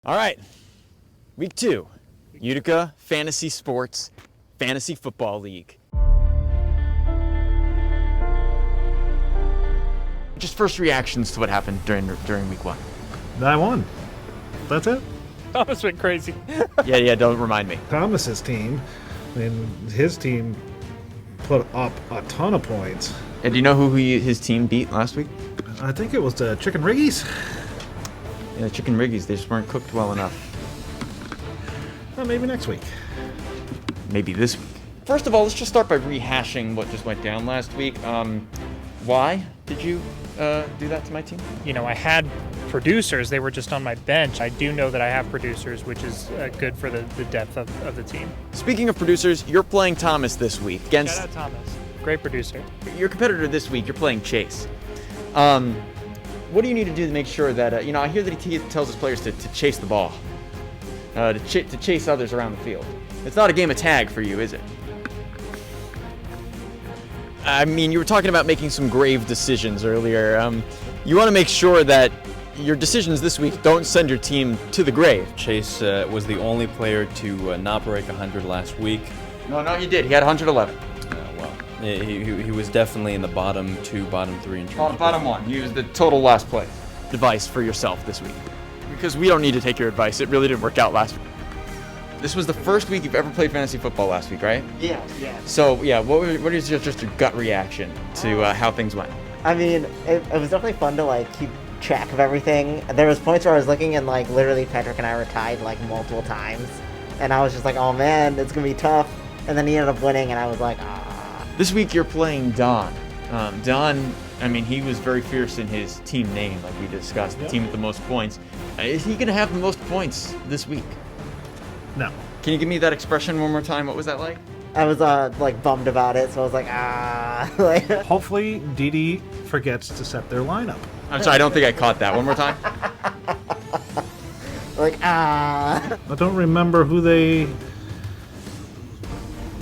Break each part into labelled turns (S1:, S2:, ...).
S1: All right, week 2, Utica Fantasy Sports Fantasy Football League. Just first reactions to what happened during week 1.
S2: I won. That's it.
S3: Thomas went crazy.
S1: Yeah, don't remind me.
S2: Thomas's team, his team put up a ton of points.
S1: And do you know who his team beat last week?
S2: I think it was the Chicken Riggies.
S1: Yeah, the Chicken Riggies, they just weren't cooked well enough.
S2: Well, maybe next week.
S1: Maybe this week. First of all, let's just start by rehashing what just went down last week. Why did you do that to my team?
S3: You know, I had producers. They were just on my bench. I do know that I have producers, which is good for the depth of the team.
S1: Speaking of producers, you're playing Thomas this week against...
S3: Shout out Thomas. Great producer.
S1: Your competitor this week, you're playing Chase. What do you need to do to make sure that, I hear that he tells his players to chase the ball, to chase others around the field. It's not a game of tag for you, is it? I mean, you were talking about making some grave decisions earlier. You want to make sure that your decisions this week don't send your team to the grave.
S4: Chase was the only player to not break 100 last week.
S1: No, he did. He had 111.
S4: He was definitely in the bottom 2, bottom 3 in terms of
S1: Bottom 1. He was the total last place. Advice for yourself this week. Because we don't need to take your advice. It really didn't work out last week. This was the first week you've ever played fantasy football last week, right?
S5: Yeah.
S1: So, what is just your gut reaction to how things went?
S5: I mean, it was definitely fun to, keep track of everything. There was points where I was looking and, literally Patrick and I were tied, multiple times. And I was just like, oh, man, it's going to be tough. And then he ended up winning, and I was like, ah.
S1: This week you're playing Don. Don, he was very fierce in his team name, like we discussed, the team with the most points. Is he going to have the most points this week?
S2: No.
S1: Can you give me that expression one more time? What was that like?
S5: I was, bummed about it, so I was like, ah.
S2: Hopefully, Didi forgets to set their lineup.
S1: I'm sorry, I don't think I caught that. One more time?
S2: I don't remember who they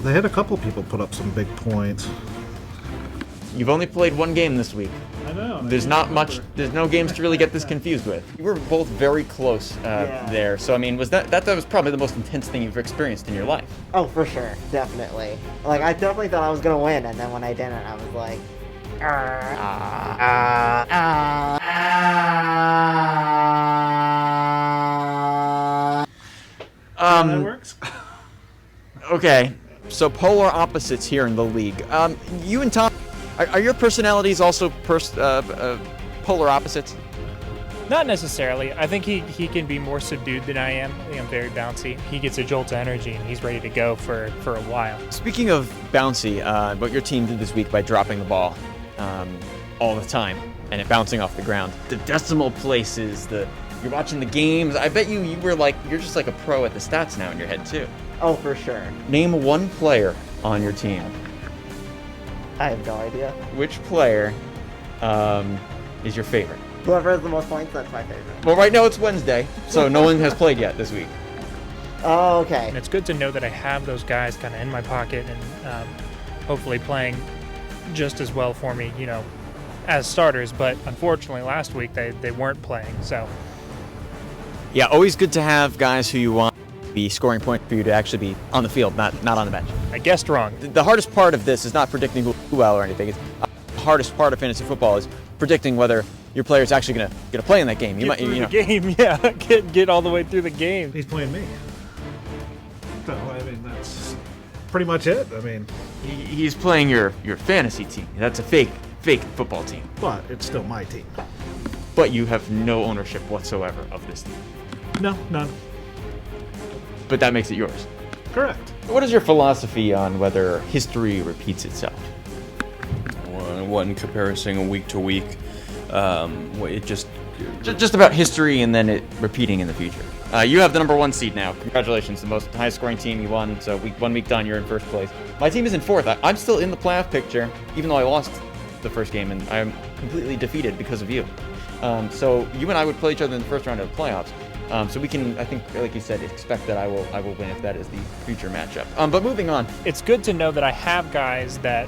S2: had a couple people put up some big points.
S1: You've only played one game this week.
S2: I know.
S1: There's no games to really get this confused with. You were both very close there. So, was that was probably the most intense thing you've experienced in your life.
S5: Oh, for sure. Definitely. I definitely thought I was going to win, and then when I didn't, I was like,
S2: That works.
S1: Okay. So polar opposites here in the league. You and Tom, are your personalities also polar opposites?
S3: Not necessarily. I think he can be more subdued than I am. I think I'm very bouncy. He gets a jolt of energy, and he's ready to go for a while.
S1: Speaking of bouncy, what your team did this week by dropping the ball all the time and it bouncing off the ground. The decimal places, you're watching the games. I bet you're just like a pro at the stats now in your head too.
S5: oh, for sure.
S1: Name one player on your team.
S5: I have no idea.
S1: Which player is your favorite?
S5: Whoever has the most points, that's my favorite.
S1: Well, right now it's Wednesday, so no one has played yet this week.
S5: Oh, okay.
S3: And it's good to know that I have those guys kind of in my pocket and hopefully playing just as well for me, as starters. But unfortunately, last week they weren't playing. So
S1: Yeah, always good to have guys who you want to be scoring points for you to actually be on the field, not on the bench.
S3: I guessed wrong.
S1: The hardest part of this is not predicting who well or anything. It's the hardest part of fantasy football is predicting whether your player is actually going to play in that game.
S3: The game, yeah. Get all the way through the game.
S2: He's playing me. So, that's pretty much it.
S1: He's playing your fantasy team. That's a fake football team.
S2: But it's still my team.
S1: But you have no ownership whatsoever of this team.
S2: No, none.
S1: But that makes it yours.
S2: Correct.
S1: What is your philosophy on whether history repeats itself?
S4: what in comparison week to week. It
S1: just about history and then it repeating in the future. You have the number 1 seed now. Congratulations, the most highest scoring team. You won. So one week done, you're in first place. My team is in 4th. I'm still in the playoff picture, even though I lost the first game, and I'm completely defeated because of you. So you and I would play each other in the first round of the playoffs. So we can, I think, like you said, expect that I will win if that is the future matchup. But moving on.
S3: It's good to know that I have guys that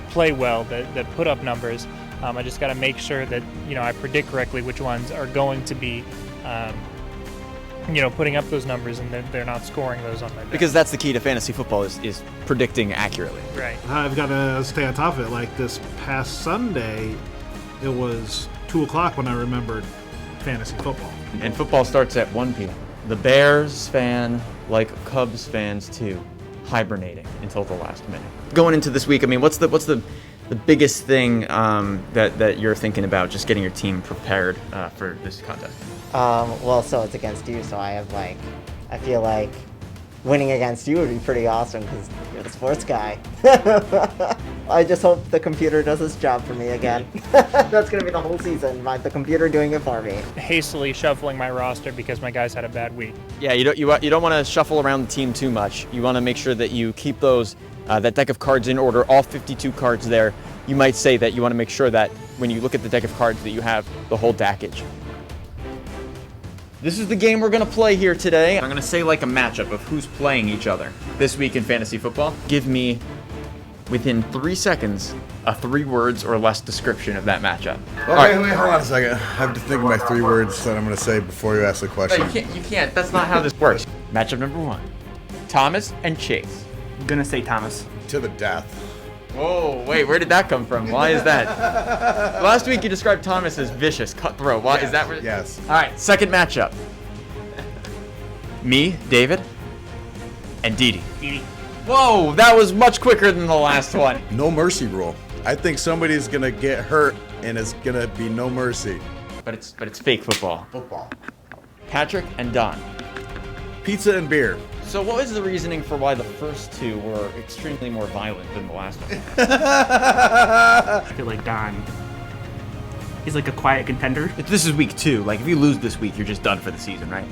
S3: play well, that put up numbers. I just got to make sure that I predict correctly which ones are going to be putting up those numbers and they're not scoring those on my bench.
S1: Because that's the key to fantasy football is predicting accurately.
S3: Right.
S2: I've got to stay on top of it. Like this past Sunday, it was 2 o'clock when I remembered fantasy football.
S1: And football starts at 1 p.m. The Bears fan, like Cubs fans too, hibernating until the last minute. Going into this week, I mean, what's the biggest thing that you're thinking about just getting your team prepared for this contest?
S5: Well, so it's against you, so I feel like winning against you would be pretty awesome because you're the sports guy. I just hope the computer does its job for me again. That's gonna be the whole season, the computer doing it for me.
S3: Hastily shuffling my roster because my guys had a bad week.
S1: Yeah, you don't want to shuffle around the team too much. You want to make sure that you keep those that deck of cards in order, all 52 cards there. You might say that you want to make sure that when you look at the deck of cards that you have the whole deckage. This is the game we're going to play here today. I'm going to say like a matchup of who's playing each other this week in fantasy football. Give me, within 3 seconds, a 3 words or less description of that matchup.
S6: Okay, wait, hold on a second. I have to think of my 3 words that I'm going to say before you ask the
S1: No,
S6: question.
S1: you can't. That's not how this works. Matchup number 1, Thomas and Chase.
S7: I'm gonna say Thomas.
S6: To the death.
S1: Whoa, wait, where did that come from? Why is that? Last week you described Thomas as vicious, cutthroat. Why is that?
S6: Yes.
S1: All right, second matchup. Me, David, and Didi.
S7: Edie.
S1: Whoa, that was much quicker than the last one.
S6: No mercy rule. I think somebody's going to get hurt and it's going to be no mercy.
S1: But it's fake football.
S6: Football.
S1: Patrick and Don.
S6: Pizza and beer.
S1: So what was the reasoning for why the first 2 were extremely more violent than the last one?
S7: I feel like Don is like a quiet contender.
S1: This is week 2. Like if you lose this week, you're just done for the season, right?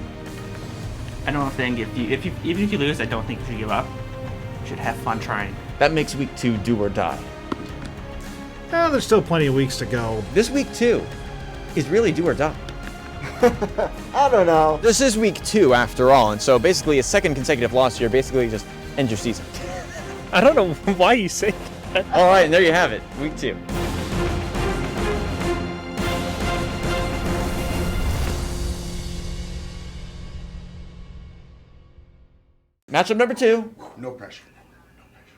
S7: I don't think even if you lose, I don't think you should give up. You should have fun trying.
S1: That makes week 2 do or die.
S2: Oh, there's still plenty of weeks to go.
S1: This week 2 is really do or die.
S5: I don't know.
S1: This is week 2 after all, and so basically a second consecutive loss here basically just ends your season.
S3: I don't know why you say that.
S1: All right, and there you have it, week 2. Matchup number 2.
S6: No pressure.